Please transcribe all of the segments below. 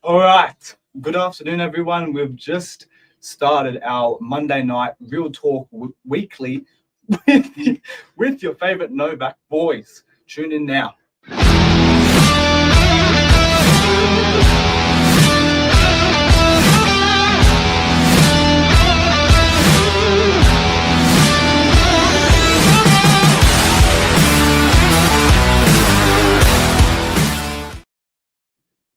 All right. Good afternoon, everyone. We've just started our Monday night Real Talk Weekly with your favorite Novak boys. Tune in now.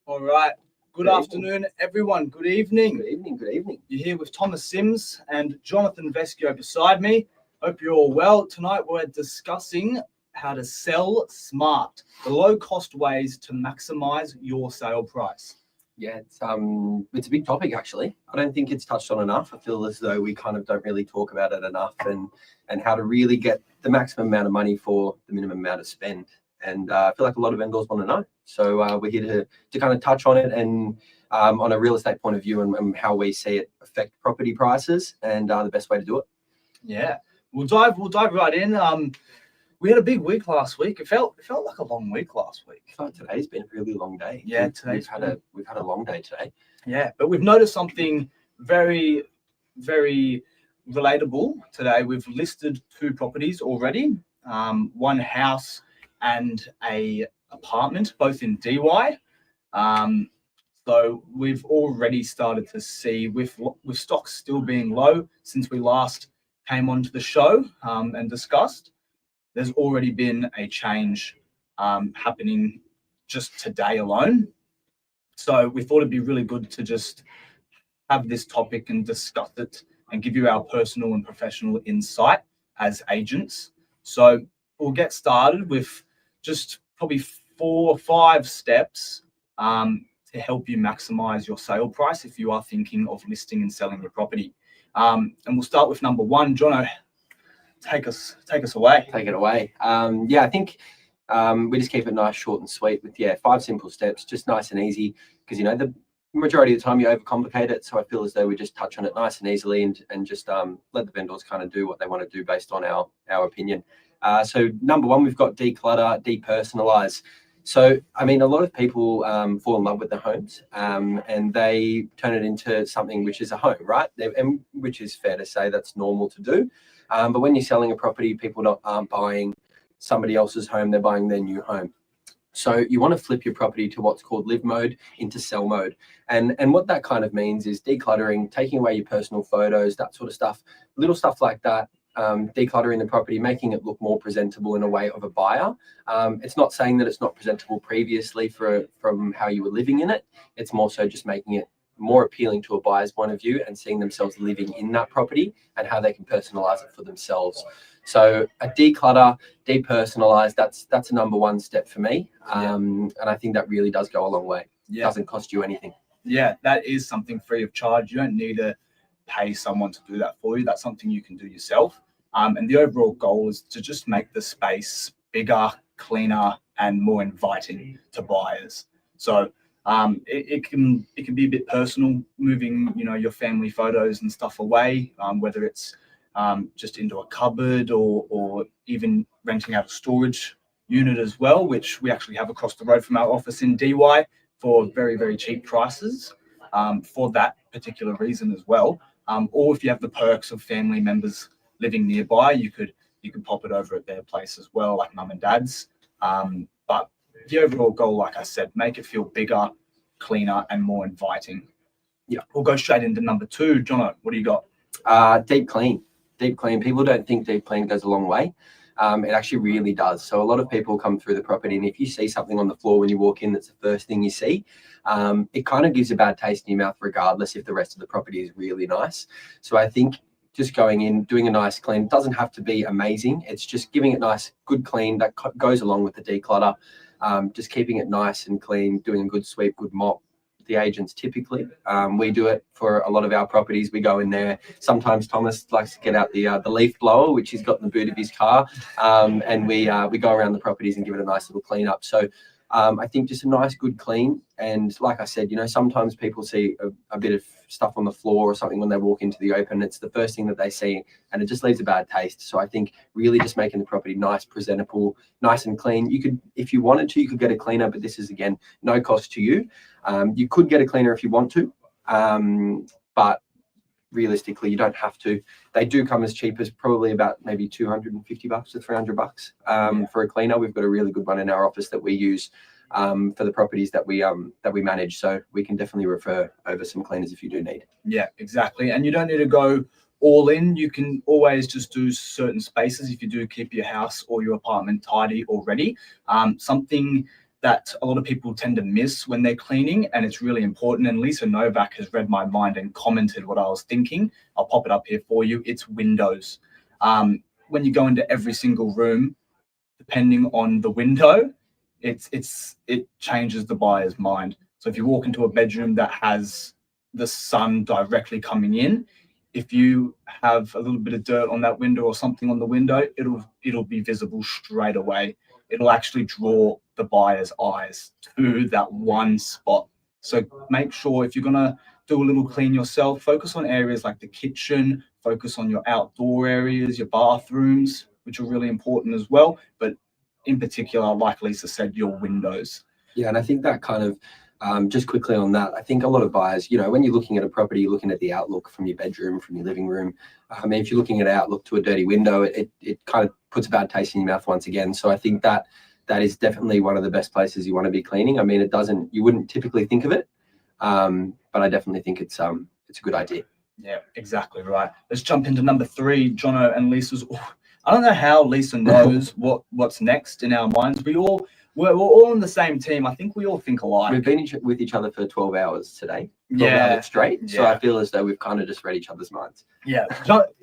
All right. Good afternoon, everyone. Good evening. Good evening. Good evening. You're here with Thomas Sims and Jonathan Vescio beside me. Hope you're all well. Tonight we're discussing how to sell smart, the low-cost ways to maximize your sale price. Yeah, it's a big topic actually. I don't think it's touched on enough. I feel as though we kind of don't really talk about it enough, and how to really get the maximum amount of money for the minimum amount of spend. And I feel like a lot of vendors want to know. So we're here to kind of touch on it and on a real estate point of view and how we see it affect property prices and the best way to do it. Yeah, we'll dive right in. We had a big week last week. It felt like a long week last week. I thought today's been a really long day. Yeah, we've had a long day today. Yeah, but we've noticed something very, very relatable today. We've listed 2 properties already, one house and a apartment, both in DY. So we've already started to see, with stocks still being low since we last came onto the show and discussed, there's already been a change happening just today alone. So we thought it'd be really good to just have this topic and discuss it and give you our personal and professional insight as agents. So we'll get started with just probably 4 or 5 steps to help you maximize your sale price if you are thinking of listing and selling your property. And we'll start with number 1. Jono, take us away. Take it away. Yeah, I think we just keep it nice, short and sweet with 5 simple steps, just nice and easy, because the majority of the time you overcomplicate it. So I feel as though we just touch on it nice and easily and just let the vendors kind of do what they want to do based on our opinion. So number 1, we've got declutter, depersonalize. So, I mean, a lot of people fall in love with their homes and they turn it into something which is a home, right? And which is fair to say that's normal to do. But when you're selling a property, people aren't buying somebody else's home, they're buying their new home. So you want to flip your property to what's called live mode into sell mode. And what that kind of means is decluttering, taking away your personal photos, that sort of stuff, little stuff like that. Decluttering the property, making it look more presentable in a way of a buyer. It's not saying that it's not presentable previously from how you were living in it. It's more so just making it more appealing to a buyer's point of view and seeing themselves living in that property and how they can personalize it for themselves. So a declutter, depersonalize, that's a number 1 step for me. And I think that really does go a long way. Yeah. It doesn't cost you anything. Yeah, that is something free of charge. You don't need to pay someone to do that for you. That's something you can do yourself. And the overall goal is to just make the space bigger, cleaner, and more inviting to buyers. So it can be a bit personal, moving your family photos and stuff away, whether it's just into a cupboard or even renting out a storage unit as well, which we actually have across the road from our office in DY for very, very cheap prices for that particular reason as well. Or if you have the perks of family members living nearby, you could pop it over at their place as well, like mum and dad's. But the overall goal, like I said, make it feel bigger, cleaner, and more inviting. Yeah, we'll go straight into number 2. Jono, what do you got? Deep clean. Deep clean. People don't think deep clean goes a long way. It actually really does. So a lot of people come through the property, and if you see something on the floor when you walk in, that's the first thing you see. It kind of gives a bad taste in your mouth, regardless if the rest of the property is really nice. So I think just going in, doing a nice clean, doesn't have to be amazing. It's just giving it nice, good clean that goes along with the declutter. Just keeping it nice and clean, doing a good sweep, good mop. The agents typically, we do it for a lot of our properties. We go in there. Sometimes Thomas likes to get out the leaf blower, which he's got in the boot of his car, and we go around the properties and give it a nice little clean up. So I think just a nice, good clean. And like I said, you know, sometimes people see a bit of stuff on the floor or something when they walk into the open. It's the first thing that they see, and it just leaves a bad taste. So I think really just making the property nice, presentable, nice and clean. You could, if you wanted to, you could get a cleaner, but this is, again, no cost to you. You could get a cleaner if you want to, but realistically, you don't have to. They do come as cheap as probably about maybe $250 to $300 for a cleaner. We've got a really good one in our office that we use for the properties that we manage. So we can definitely refer over some cleaners if you do need. Yeah, exactly. And you don't need to go all in. You can always just do certain spaces if you do keep your house or your apartment tidy already. Something that a lot of people tend to miss when they're cleaning, and it's really important. And Lisa Novak has read my mind and commented what I was thinking. I'll pop it up here for you. It's windows. When you go into every single room, depending on the window, it changes the buyer's mind. So if you walk into a bedroom that has the sun directly coming in, if you have a little bit of dirt on that window or something on the window, it'll be visible straight away. It'll actually draw the buyer's eyes to that one spot. So make sure if you're gonna do a little clean yourself, focus on areas like the kitchen, focus on your outdoor areas, your bathrooms, which are really important as well. But in particular, like Lisa said, your windows. Yeah, and I think that kind of, just quickly on that, I think a lot of buyers, you know, when you're looking at a property, you're looking at the outlook from your bedroom, from your living room. I mean, if you're looking at an outlook to a dirty window, it kind of puts a bad taste in your mouth once again. So I think that is definitely one of the best places you want to be cleaning. I mean, you wouldn't typically think of it, but I definitely think it's a good idea. Yeah, exactly right. Let's jump into number 3, Jono and Lisa's. I don't know how Lisa knows what's next in our minds. We're all on the same team. I think we all think alike. We've been with each other for 12 hours today. 12 hours straight. So I feel as though we've kind of just read each other's minds. Yeah.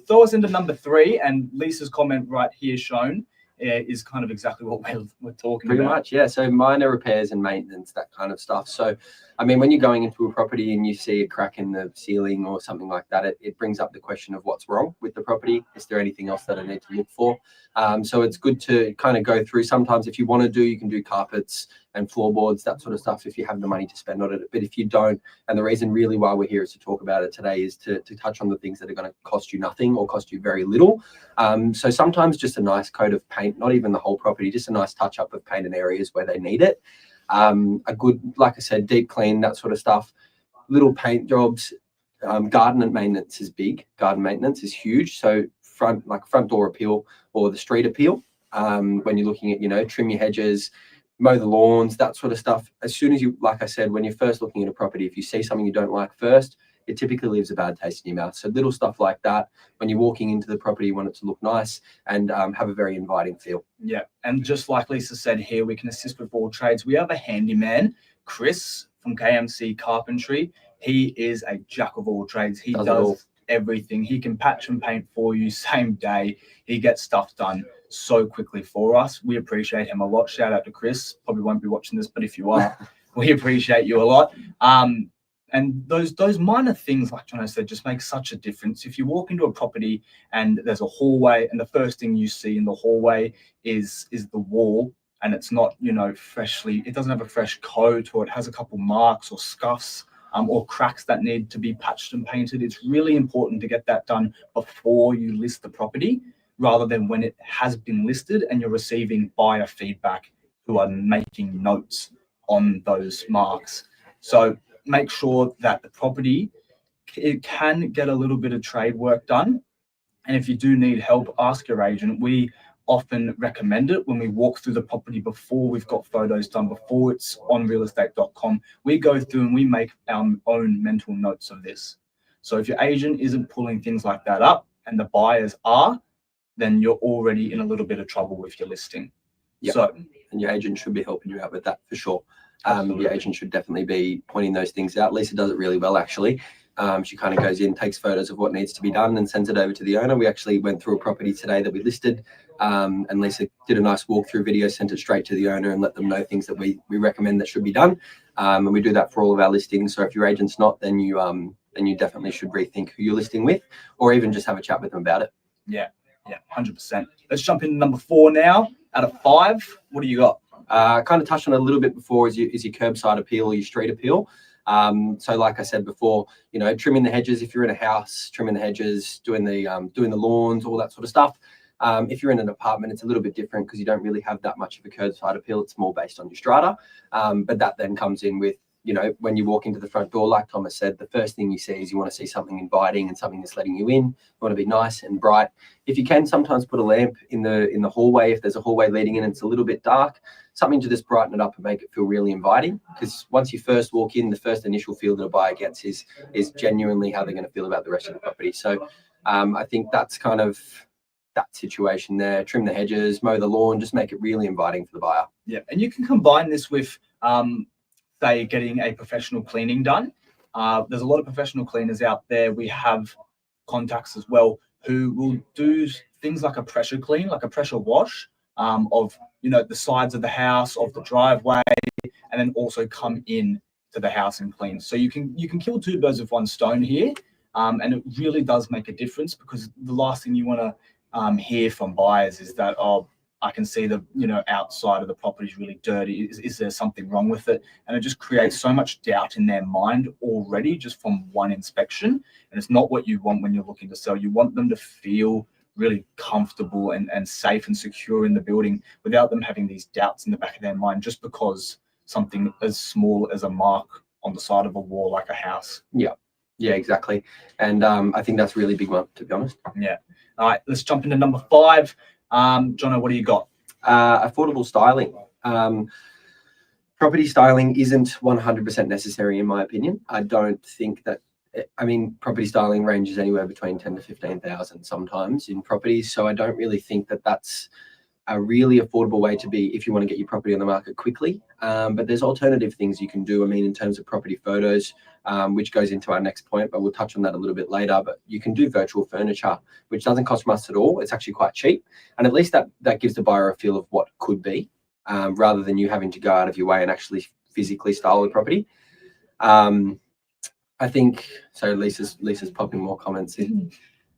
Throw us into number 3, and Lisa's comment right here shown is kind of exactly what we're talking about. Pretty much, yeah. So minor repairs and maintenance, that kind of stuff. So, I mean, when you're going into a property and you see a crack in the ceiling or something like that, it brings up the question of what's wrong with the property. Is there anything else that I need to look for? So it's good to kind of go through. Sometimes if you want to you can do carpets and floorboards, that sort of stuff, if you have the money to spend on it. But if you don't, and the reason really why we're here is to talk about it today is to touch on the things that are going to cost you nothing or cost you very little. So sometimes just a nice coat of paint, not even the whole property, just a nice touch up of paint in areas where they need it. A good, like I said, deep clean, that sort of stuff, little paint jobs. Garden maintenance is big. Garden maintenance is huge. So front door appeal or the street appeal. When you're looking at, you know, trim your hedges, mow the lawns, that sort of stuff. As soon as you, like I said, when you're first looking at a property, if you see something you don't like first, it typically leaves a bad taste in your mouth. So little stuff like that. When you're walking into the property, you want it to look nice and have a very inviting feel. Yeah, and just like Lisa said here, we can assist with all trades. We have a handyman, Chris from KMC Carpentry. He is a jack of all trades. He does everything. He can patch and paint for you same day. He gets stuff done so quickly for us. We appreciate him a lot. Shout out to Chris. Probably won't be watching this, but if you are, we appreciate you a lot. And those minor things, like Jono said, just make such a difference. If you walk into a property and there's a hallway, and the first thing you see in the hallway is the wall, and it's not, you know, it doesn't have a fresh coat, or it has a couple marks or scuffs, or cracks that need to be patched and painted. It's really important to get that done before you list the property, rather than when it has been listed and you're receiving buyer feedback who are making notes on those marks. So make sure that the property, it can get a little bit of trade work done. And if you do need help, ask your agent. We often recommend it when we walk through the property before we've got photos done, before it's on realestate.com. We go through and we make our own mental notes of this. So if your agent isn't pulling things like that up and the buyers are, then you're already in a little bit of trouble with your listing. Yep. So, and your agent should be helping you out with that for sure. Your agent should definitely be pointing those things out. Lisa does it really well, actually. She kind of goes in, takes photos of what needs to be done and sends it over to the owner. We actually went through a property today that we listed, and Lisa did a nice walkthrough video, sent it straight to the owner and let them know things that we recommend that should be done. And we do that for all of our listings. So if your agent's not, then you definitely should rethink who you're listing with, or even just have a chat with them about it. Yeah, 100%. Let's jump into number 4 now. Out of 5, what do you got? Kind of touched on it a little bit before is your curbside appeal or your street appeal. So like I said before, you know, trimming the hedges if you're in a house, trimming the hedges, doing the lawns, all that sort of stuff. If you're in an apartment, it's a little bit different because you don't really have that much of a curbside appeal. It's more based on your strata. But that then comes in with, you know, when you walk into the front door, like Thomas said, the first thing you see is you want to see something inviting and something that's letting you in. You want to be nice and bright. If you can, sometimes put a lamp in the hallway. If there's a hallway leading in and it's a little bit dark, something to just brighten it up and make it feel really inviting. Because once you first walk in, the first initial feel that a buyer gets is genuinely how they're going to feel about the rest of the property. So I think that's kind of that situation there. Trim the hedges, mow the lawn, just make it really inviting for the buyer. Yeah, and you can combine this with say getting a professional cleaning done. There's a lot of professional cleaners out there. We have contacts as well who will do things like a pressure clean, like a pressure wash of, you know, the sides of the house, of the driveway, and then also come in to the house and clean. So you can kill two birds with one stone here, and it really does make a difference, because the last thing you want to hear from buyers is that, oh, I can see the, you know, outside of the property is really dirty. Is there something wrong with it? And it just creates so much doubt in their mind already just from one inspection. And it's not what you want when you're looking to sell. You want them to feel really comfortable and safe and secure in the building without them having these doubts in the back of their mind just because something as small as a mark on the side of a wall like a house. Yeah, exactly. And I think that's a really big one, to be honest. Yeah. All right, let's jump into number 5. Jono, what do you got? Affordable styling. Property styling isn't 100% necessary in my opinion. I don't think that, I mean, property styling ranges anywhere between 10 to 15,000 sometimes in properties. So I don't really think that that's a really affordable way to be if you want to get your property on the market quickly. But there's alternative things you can do. I mean, in terms of property photos, which goes into our next point, but we'll touch on that a little bit later. But you can do virtual furniture, which doesn't cost much at all. It's actually quite cheap. And at least that gives the buyer a feel of what could be, rather than you having to go out of your way and actually physically style the property. I think, so Lisa's popping more comments in.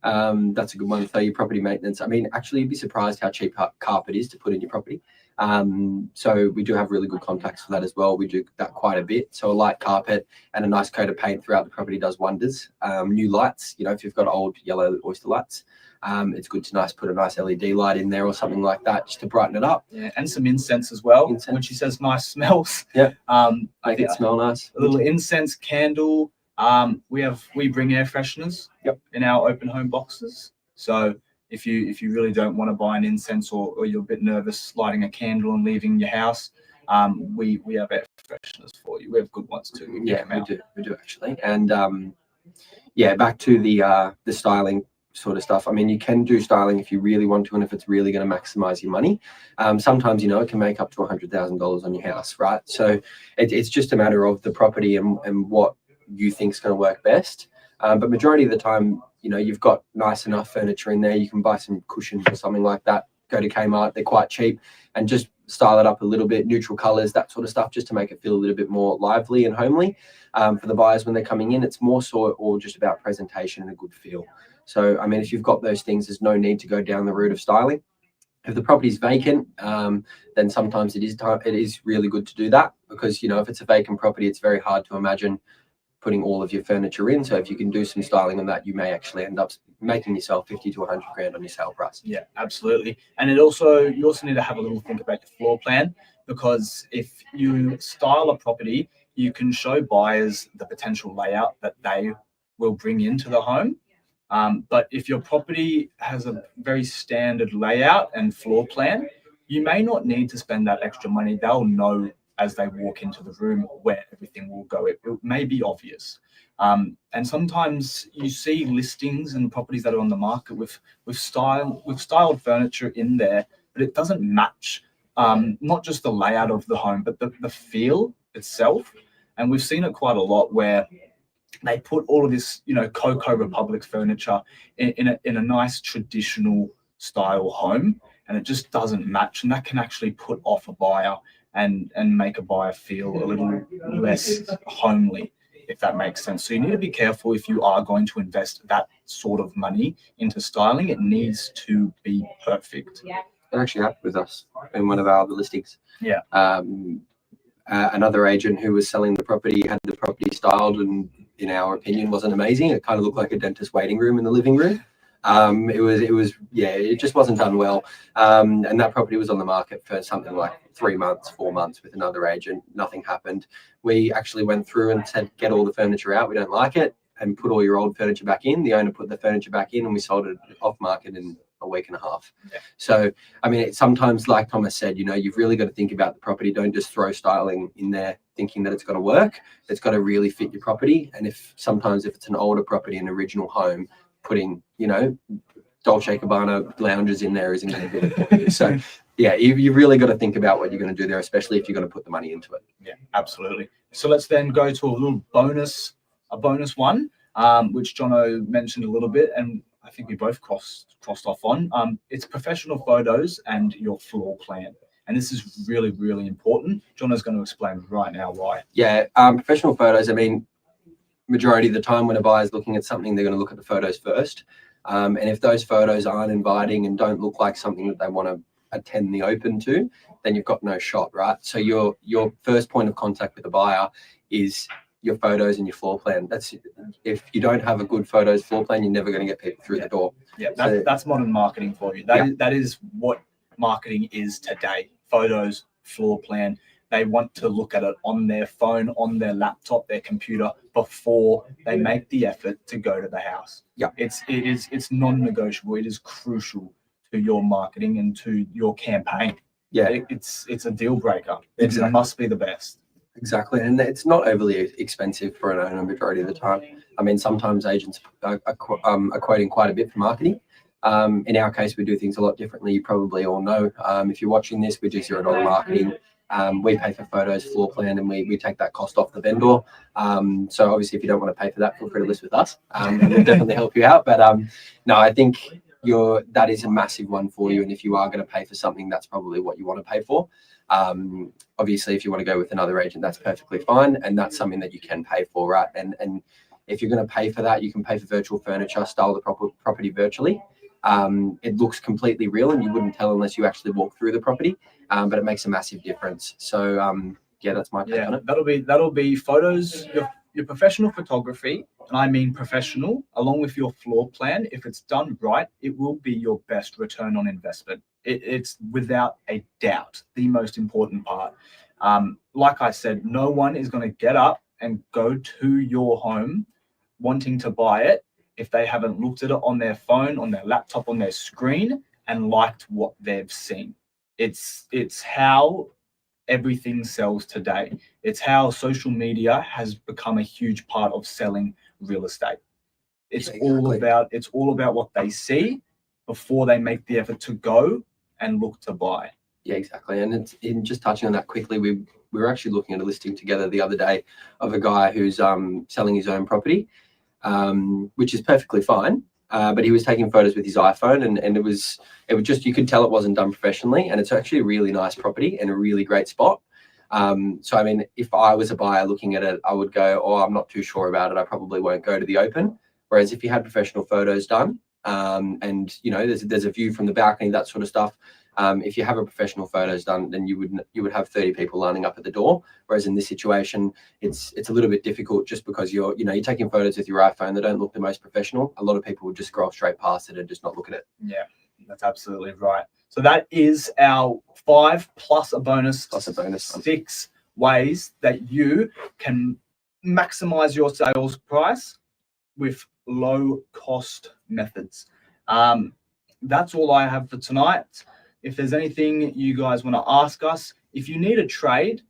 That's a good one. So your property maintenance, I mean, actually you'd be surprised how cheap carpet is to put in your property. So we do have really good contacts for that as well. We do that quite a bit. So a light carpet and a nice coat of paint throughout the property does wonders. New lights, you know, if you've got old yellow oyster lights, it's good to put a nice LED light in there or something like that just to brighten it up. Yeah, and some incense as well. Incense. When she says nice smells. Yeah. Make it smell nice. A little incense candle. We bring air fresheners in our open home boxes. So if you really don't want to buy an incense or you're a bit nervous lighting a candle and leaving your house, we have air fresheners for you. We have good ones too. We do actually. And back to the styling sort of stuff. I mean, you can do styling if you really want to, and if it's really going to maximize your money. Sometimes, you know, it can make up to $100,000 on your house, right? So it's just a matter of the property and what you think is going to work best. But majority of the time, you know, you've got nice enough furniture in there. You can buy some cushions or something like that. Go to Kmart, they're quite cheap, and just style it up a little bit, neutral colors, that sort of stuff, just to make it feel a little bit more lively and homely for the buyers when they're coming in. It's more so all just about presentation and a good feel. So, I mean, if you've got those things, there's no need to go down the route of styling. If the property's vacant, then sometimes it is really good to do that, because, you know, if it's a vacant property, it's very hard to imagine putting all of your furniture in. So if you can do some styling on that, you may actually end up making yourself 50 to 100 grand on your sale price. Yeah, absolutely. And you also need to have a little think about your floor plan, because if you style a property, you can show buyers the potential layout that they will bring into the home. But if your property has a very standard layout and floor plan, you may not need to spend that extra money. They'll know as they walk into the room where everything will go. It may be obvious. And sometimes you see listings and properties that are on the market with styled furniture in there, but it doesn't match not just the layout of the home, but the feel itself. And we've seen it quite a lot where they put all of this, you know, Coco Republic furniture in a nice traditional style home, and it just doesn't match, and that can actually put off a buyer and make a buyer feel a little less homely, if that makes sense. So you need to be careful if you are going to invest that sort of money into styling. It needs to be perfect. they're actually happy with us in one of our other listings. Yeah. Another agent who was selling the property had the property styled and, in our opinion, wasn't amazing. It kind of looked like a dentist waiting room in the living room. It just wasn't done well. And that property was on the market for something like 3 months, 4 months with another agent. Nothing happened. We actually went through and said, get all the furniture out. We don't like it, and put all your old furniture back in. The owner put the furniture back in, and we sold it off market in a week and a half. Yeah. So, I mean, sometimes, like Thomas said, you've really got to think about the property. Don't just throw styling in there thinking that it's going to work. It's got to really fit your property. And if it's an older property, an original home, putting, Dolce & Gabbana lounges in there isn't going to do it for you. So, yeah, you've really got to think about what you're going to do there, especially if you're going to put the money into it. Yeah, absolutely. So let's then go to a little bonus one, which Jono mentioned a little bit, and I think we both crossed off on. It's professional photos and your floor plan. And this is really, really important. Jono's going to explain right now why. Yeah, professional photos, I mean, majority of the time when a buyer's looking at something, they're going to look at the photos first. And if those photos aren't inviting and don't look like something that they want to attend the open to, then you've got no shot, right? So your first point of contact with the buyer is your photos and your floor plan. If you don't have a good photos floor plan, you're never going to get people through the door. Yeah, that's modern marketing for you. That is what marketing is today. Photos, floor plan. They want to look at it on their phone, on their laptop, their computer before they make the effort to go to the house. Yeah, it's non-negotiable. It is crucial to your marketing and to your campaign. Yeah, it's a deal breaker. Exactly. It must be the best. Exactly, and it's not overly expensive for an owner majority of the time. I mean, sometimes agents are quoting quite a bit for marketing. In our case, we do things a lot differently. You probably all know. If you're watching this, we do $0 marketing. We pay for photos, floor plan, and we take that cost off the vendor. So obviously, if you don't want to pay for that, feel free to list with us. And we'll definitely help you out. But no, I think that is a massive one for you. And if you are going to pay for something, that's probably what you want to pay for. Obviously, if you want to go with another agent, that's perfectly fine, and that's something that you can pay for, right? And if you're going to pay for that, you can pay for virtual furniture, style the property virtually. It looks completely real, and you wouldn't tell unless you actually walk through the property. But it makes a massive difference. So yeah, that's my take on it. That'll be photos, your professional photography, and I mean professional, along with your floor plan. If it's done right, it will be your best return on investment. It's without a doubt the most important part. Like I said, no one is going to get up and go to your home wanting to buy it if they haven't looked at it on their phone, on their laptop, on their screen, and liked what they've seen. It's how everything sells today. It's how social media has become a huge part of selling real estate. It's all about what they see before they make the effort to go and look to buy. Yeah, exactly. And it's in just touching on that quickly, we were actually looking at a listing together the other day of a guy who's selling his own property, which is perfectly fine. But he was taking photos with his iPhone, and it was just, you could tell it wasn't done professionally, and it's actually a really nice property and a really great spot. So I mean, if I was a buyer looking at it, I would go, oh, I'm not too sure about it, I probably won't go to the open. Whereas if you had professional photos done, and there's a view from the balcony, that sort of stuff, if you have a professional photos done, then you would have 30 people lining up at the door. Whereas in this situation, it's a little bit difficult just because you're taking photos with your iPhone that don't look the most professional. A lot of people would just scroll straight past it and just not look at it. Yeah, that's absolutely right. So that is our 5 plus a bonus 6 ways that you can maximize your sales price with low cost methods. That's all I have for tonight. If there's anything you guys want to ask us, if you need a trade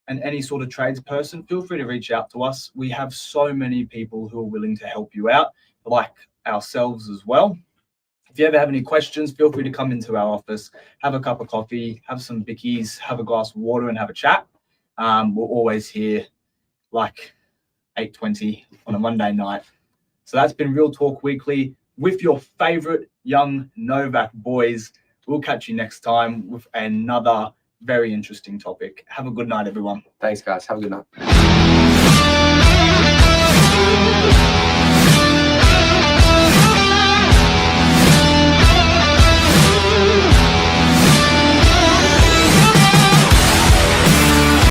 and any sort of tradesperson, feel free to reach out to us. We have so many people who are willing to help you out, like ourselves as well. If you ever have any questions, feel free to come into our office, have a cup of coffee, have some bickies, have a glass of water, and have a chat. We're always here like 8:20 on a Monday night. So that's been Real Talk Weekly with your favorite young Novak boys. We'll catch you next time with another very interesting topic. Have a good night, everyone. Thanks, guys. Have a good night.